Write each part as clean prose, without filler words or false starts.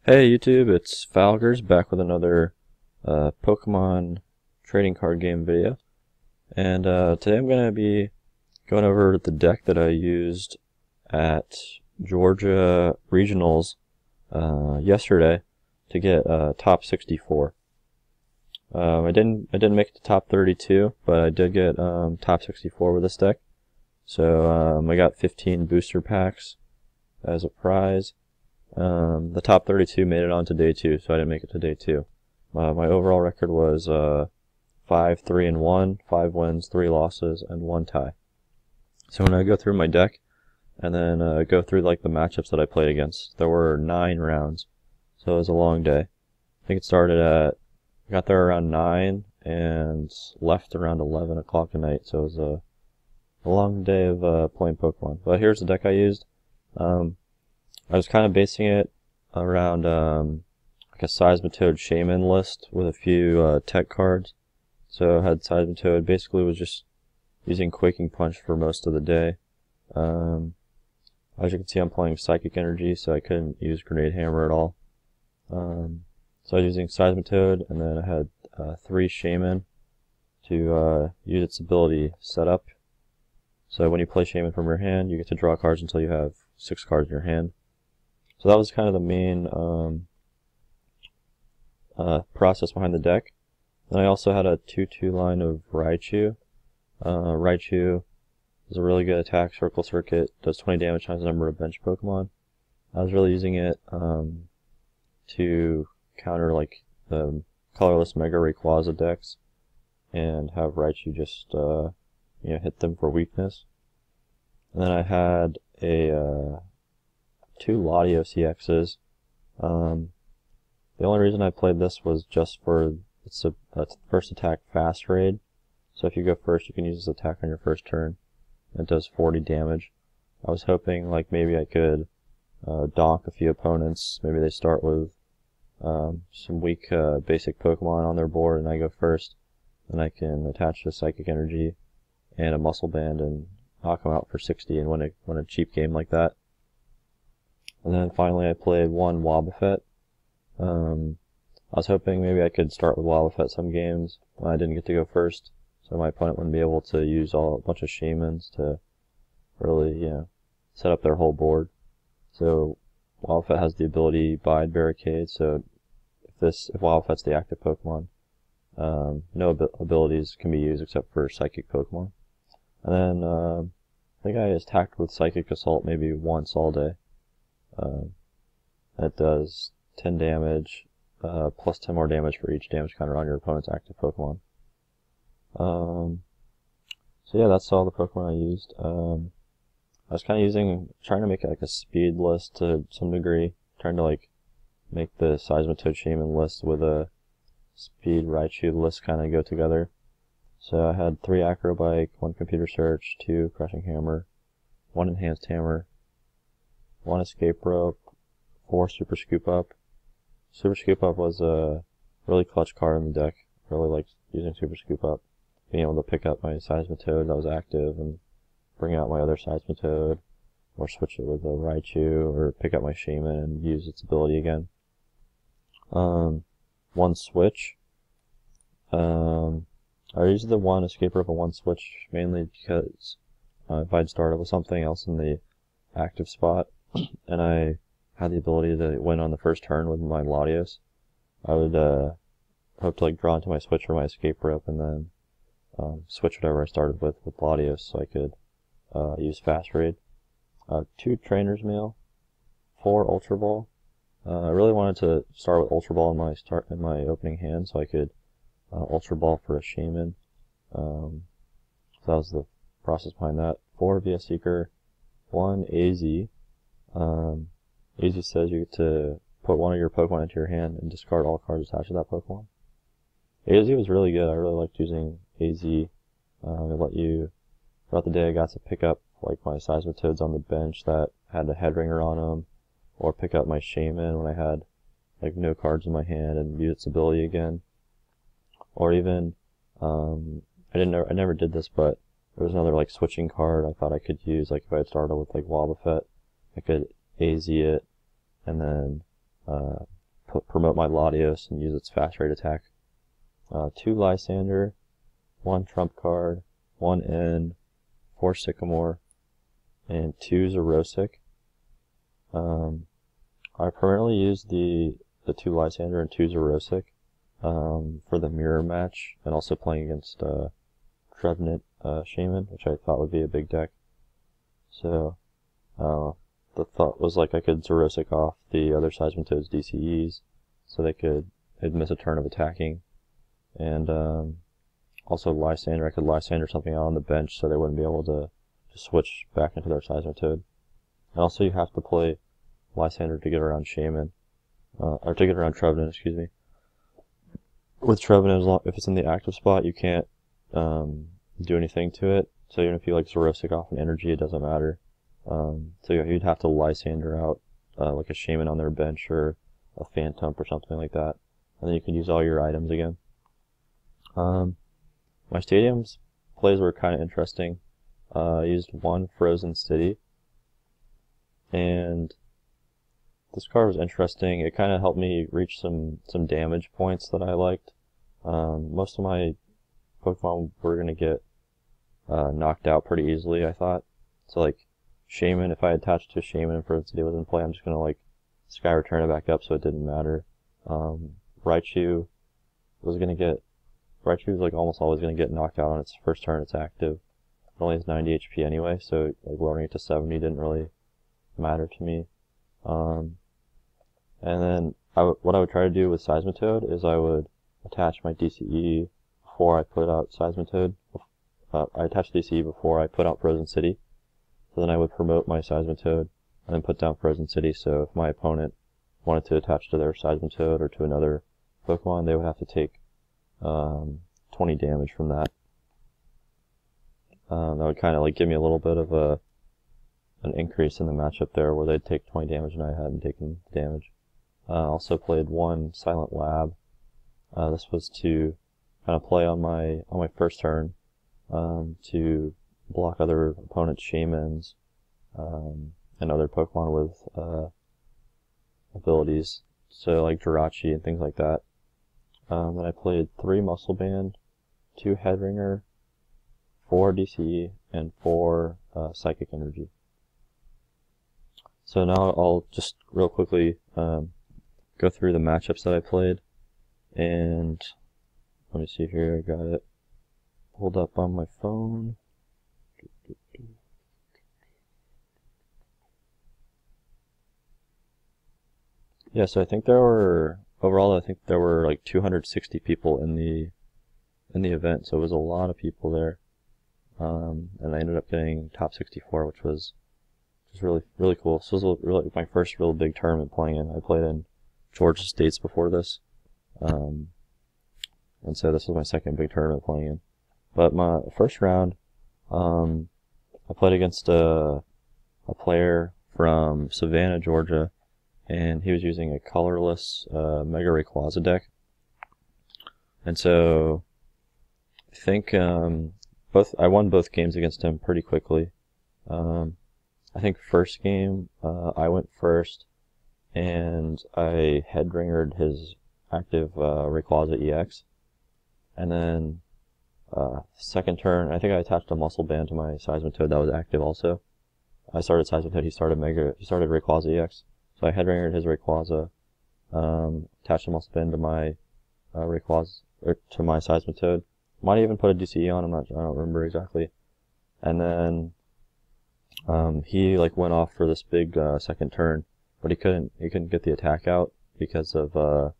Hey YouTube, it's Falgers back with another Pokemon trading card game video. And today I'm going to be going over the deck that I used at Georgia Regionals yesterday to get top 64. I didn't make it to top 32, but I did get top 64 with this deck. So I got 15 booster packs as a prize. The top 32 made it on to day 2, so I didn't make it to day 2. My overall record was 5-3-1, 5 wins, 3 losses, and 1 tie. So when I go through my deck, and then go through like the matchups that I played against, there were 9 rounds, so it was a long day. I think it started I got there around 9 and left around 11 o'clock at night, so it was a long day of playing Pokemon. But here's the deck I used. I was kind of basing it around like a Seismitoad Shaman list with a few tech cards. So I had Seismitoad, basically was just using Quaking Punch for most of the day. As you can see, I'm playing Psychic Energy, so I couldn't use Grenade Hammer at all. So I was using Seismitoad, and then I had 3 Shaman to use its ability Setup. So when you play Shaman from your hand, you get to draw cards until you have 6 cards in your hand. So that was kind of the main process behind the deck. Then I also had a 2-2 line of Raichu. Raichu is a really good attack, Circle Circuit, does 20 damage times the number of bench Pokemon. I was really using it to counter like the colorless Mega Rayquaza decks and have Raichu just hit them for weakness. And then I had a 2 Latios EXs. The only reason I played this was just for it's first attack fast raid. So if you go first, you can use this attack on your first turn. It does 40 damage. I was hoping like maybe I could donk a few opponents. Maybe they start with some weak basic Pokemon on their board, and I go first. Then I can attach a Psychic Energy and a Muscle Band and knock them out for 60 and win a cheap game like that. And then finally I played 1 Wobbuffet. I was hoping maybe I could start with Wobbuffet some games when I didn't get to go first, so my opponent wouldn't be able to use a bunch of Shamans to really, set up their whole board. So Wobbuffet has the ability Bide Barricade, so if Wobbuffet's the active Pokemon, no abilities can be used except for Psychic Pokemon. And then I think I attacked with Psychic Assault maybe once all day. It does 10 damage, plus 10 more damage for each damage counter on your opponent's active Pokemon. So yeah, that's all the Pokemon I used. I was kind of trying to make it like a speed list to some degree, trying to like make the Seismitoad Shaman list with a speed Raichu list kind of go together. So I had 3 Acrobike, 1 Computer Search, 2 Crushing Hammer, 1 Enhanced Hammer, 1 Escape Rope, 4 Super Scoop Up. Super Scoop Up was a really clutch card in the deck. I really liked using Super Scoop Up. Being able to pick up my Seismitoad that was active and bring out my other Seismitoad, or switch it with a Raichu, or pick up my Shaman and use its ability again. 1 Switch. I used the 1 Escape Rope and 1 Switch mainly because if I'd started with something else in the active spot, and I had the ability to win on the first turn with my Latios, I would hope to like draw into my Switch or my Escape Rope, and then switch whatever I started with Latios, so I could use Fast Raid. 2 Trainer's Mail, 4 Ultra Ball. I really wanted to start with Ultra Ball in my opening hand, so I could Ultra Ball for a Shaman. So that was the process behind that. 4 VS Seeker, 1 AZ. AZ says you get to put 1 of your Pokemon into your hand and discard all cards attached to that Pokemon. AZ was really good. I really liked using AZ. It let you, throughout the day I got to pick up like my Seismitoads on the bench that had a head ringer on them, or pick up my Shaman when I had like no cards in my hand and use its ability again. Or even, I never did this, but there was another like switching card I thought I could use, like if I had started with like Wobbuffet, I could AZ it, and then promote my Latios and use its fast rate attack. 2 Lysander, 1 Trump card, 1 N, 4 Sycamore, and 2 Xerosic. I primarily use the 2 Lysander and 2 Xerosic for the mirror match, and also playing against Trevenant Shaman, which I thought would be a big deck. So the thought was like I could Xerosic off the other Seismitoad's DCEs, so they'd miss a turn of attacking, and also Lysander, I could Lysander something out on the bench so they wouldn't be able to switch back into their Seismitoad. And also you have to play Lysander to get around Shaman, or to get around Trevenant, excuse me. With Trevenant, if it's in the active spot, you can't do anything to it, so even if you like Xerosic off an energy, it doesn't matter. So you'd have to Lysander out like a Shaman on their bench or a Phantom or something like that, and then you can use all your items again. My Stadium's plays were kind of interesting. I used 1 Frozen City, and this card was interesting. It kind of helped me reach some damage points that I liked. Most of my Pokemon were going to get knocked out pretty easily, I thought. So like Shaman, if I attached to Shaman and Frozen City was in play, I'm just going to like Sky Return it back up, so it didn't matter. Raichu was like almost always going to get knocked out on its first turn it's active. It only has 90 HP anyway, so like lowering it to 70 didn't really matter to me. And then what I would try to do with Seismitoad is I would attach my DCE before I put out Seismitoad. I attached DCE before I put out Frozen City. So then I would promote my Seismitoad and then put down Frozen City, so if my opponent wanted to attach to their Seismitoad or to another Pokemon, they would have to take 20 damage from that. That would kind of like give me a little bit of an increase in the matchup there, where they'd take 20 damage and I hadn't taken damage. Also played 1 Silent Lab. This was to kind of play on my first turn to block other opponents' Shamans and other Pokemon with abilities, so like Jirachi and things like that. Then I played 3 Muscle Band, 2 Headringer, 4 DCE, and 4 Psychic Energy. So now I'll just real quickly go through the matchups that I played, and let me see here, I got it pulled up on my phone. Yeah, so I think there were, overall I think there were like 260 people in the event, so it was a lot of people there. And I ended up getting top 64, which was just really cool. So this was really my first real big tournament playing in. I played in Georgia States before this, and so this was my second big tournament playing in. But my first round, I played against a player from Savannah, Georgia, and he was using a colorless Mega Rayquaza deck. And so I think I won both games against him pretty quickly. I think first game I went first, and I Headringered his active Rayquaza EX. And then second turn, I think I attached a Muscle Band to my Seismitoad that was active also. I started Seismitoad, he started Rayquaza EX. So I Headringered his Rayquaza, attached a Muscle Band to my Rayquaza, or to my Seismitoad. Might even put a DCE on, I don't remember exactly. And then he like went off for this big second turn, but he couldn't get the attack out because of the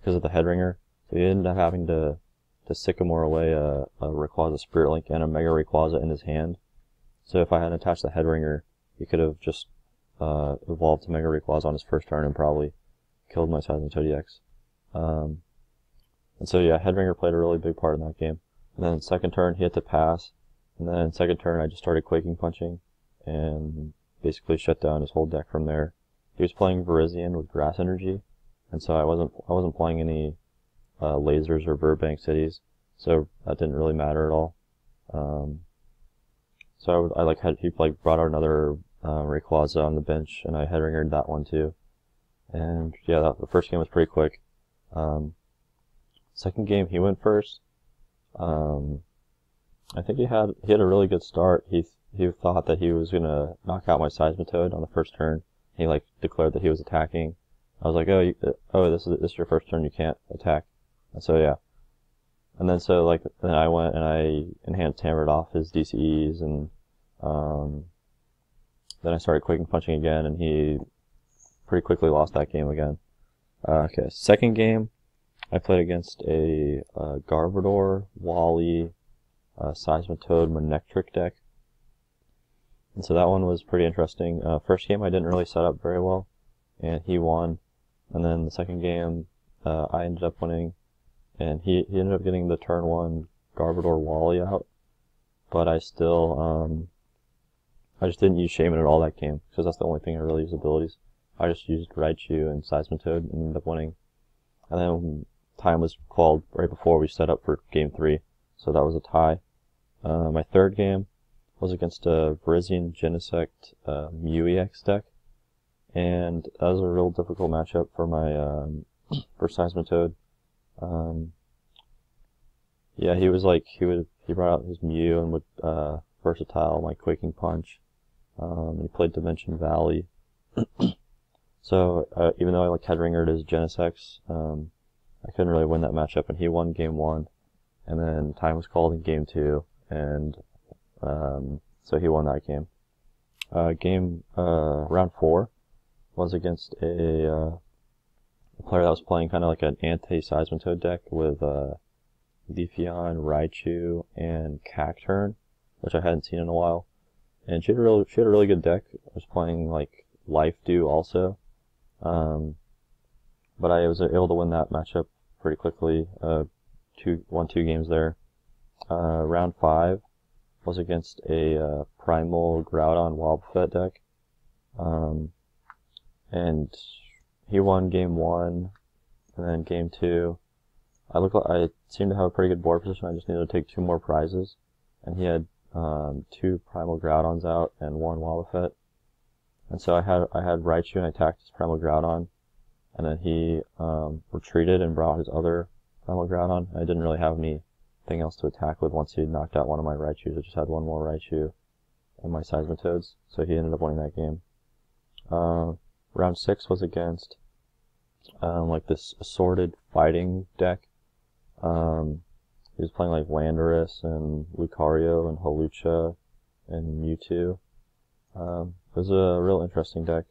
Headringer. So he ended up having to Sycamore away a Rayquaza Spirit Link and a Mega Rayquaza in his hand. So if I hadn't attached the Headringer, he could have just evolved to Mega Rayquaza on his first turn and probably killed my Seismitoad EX. And so yeah, Headringer played a really big part in that game. And then second turn he had to pass, and then second turn I just started Quaking Punching and basically shut down his whole deck from there. He was playing Virizion with Grass Energy, and so I wasn't playing any lasers or Burbank cities, so that didn't really matter at all. So he brought out another Rayquaza on the bench, and I Headringered that one too. And yeah, the first game was pretty quick. Second game, he went first. I think he had a really good start. He thought that he was gonna knock out my Seismitoad on the first turn. He like declared that he was attacking. I was like, oh, this is your first turn. You can't attack. And so yeah. And then then I went and I enhanced hammered off his DCEs, and then I started Quaking Punching again, and he pretty quickly lost that game again. Okay, second game, I played against a Garbodor, Wally, Seismitoad, Manectric deck. And so that one was pretty interesting. First game I didn't really set up very well, and he won. And then the second game, I ended up winning, and he ended up getting the turn 1 Garbodor Wally out. But I still, I just didn't use Shaman at all that game, because that's the only thing I really used abilities. I just used Raichu and Seismitoad and ended up winning. And then time was called right before we set up for game 3, so that was a tie. My third game was against a Virizion Genesect Mew-EX deck, and that was a real difficult matchup for my for Seismitoad. Yeah, he was like he brought out his Mew and would versatile my Quaking Punch. He played Dimension Valley. So even though I like Headringered his Genesects, I couldn't really win that matchup, and he won game 1, and then time was called in game 2, and so he won that game. Round 4 was against a player that was playing kind of like an anti-Seismitoad deck with Leafeon, Raichu, and Cacturne, which I hadn't seen in a while. And she had a really good deck. I was playing like Life Dew also. But I was able to win that matchup pretty quickly. Won 2 games there. Round 5 was against a Primal Groudon Wobbuffet deck. And he won game 1, and then game 2. I seemed to have a pretty good board position. I just needed to take 2 more prizes, and he had 2 Primal Groudons out and 1 Wobbuffet. And so I had Raichu, and I attacked his Primal Groudon, and then he retreated and brought his other Primal Groudon. I didn't really have anything else to attack with once he knocked out one of my Raichus. I just had 1 more Raichu and my Seismitoads, so he ended up winning that game. Round 6 was against like this assorted fighting deck. He was playing like Landorus and Lucario and Hawlucha and Mewtwo. It was a real interesting deck.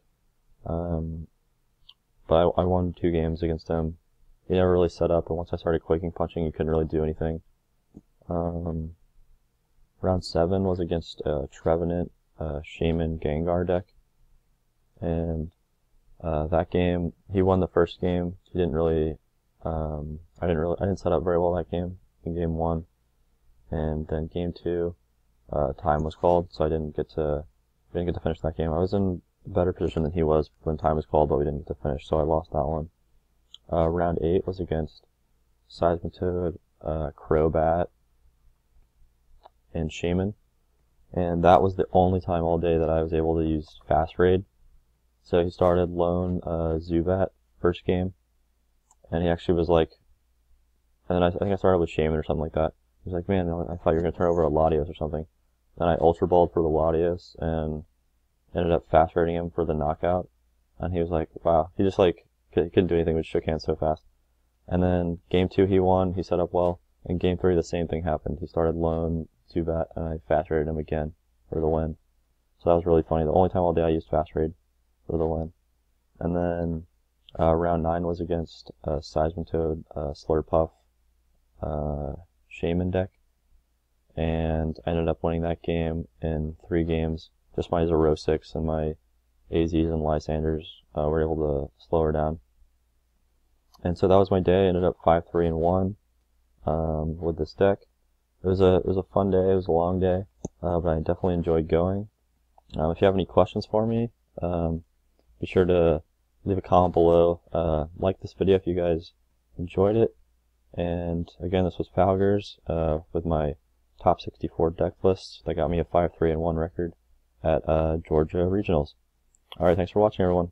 But I won 2 games against him. He never really set up, and once I started Quaking Punching, he couldn't really do anything. Round 7 was against a Trevenant Shaman Gengar deck. And that game, he won the first game. He didn't really, I didn't set up very well that game in game 1. And then game 2, time was called, so I didn't get to finish that game. I was in a better position than he was when time was called, but we didn't get to finish, so I lost that one. Round 8 was against Seismitoad, Crobat, and Shaman. And that was the only time all day that I was able to use Fast Raid. So he started lone Zubat first game, and he actually was like, and then I think I started with Shaman or something like that. He was like, man, I thought you were going to turn over a Latios or something. Then I Ultra Balled for the Latios and ended up Fast Raiding him for the knockout. And he was like, wow, he just like, he couldn't do anything, but shook hands so fast. And then game 2 he won, he set up well. And game 3 the same thing happened. He started lone Zubat, and I Fast Raided him again for the win. So that was really funny. The only time all day I used Fast Raid for the win. And then round 9 was against Seismitoad, Slurpuff, Shaman deck. And I ended up winning that game in 3 games. Just my Zerosix and my AZs and Lysanders were able to slow her down. And so that was my day. I ended up 5-3-1 with this deck. It was a fun day. It was a long day, but I definitely enjoyed going. If you have any questions for me, be sure to leave a comment below. Like this video if you guys enjoyed it. And again, this was Falgers with my top 64 deck lists that got me a 5-3-1 record at Georgia Regionals. Alright, thanks for watching, everyone.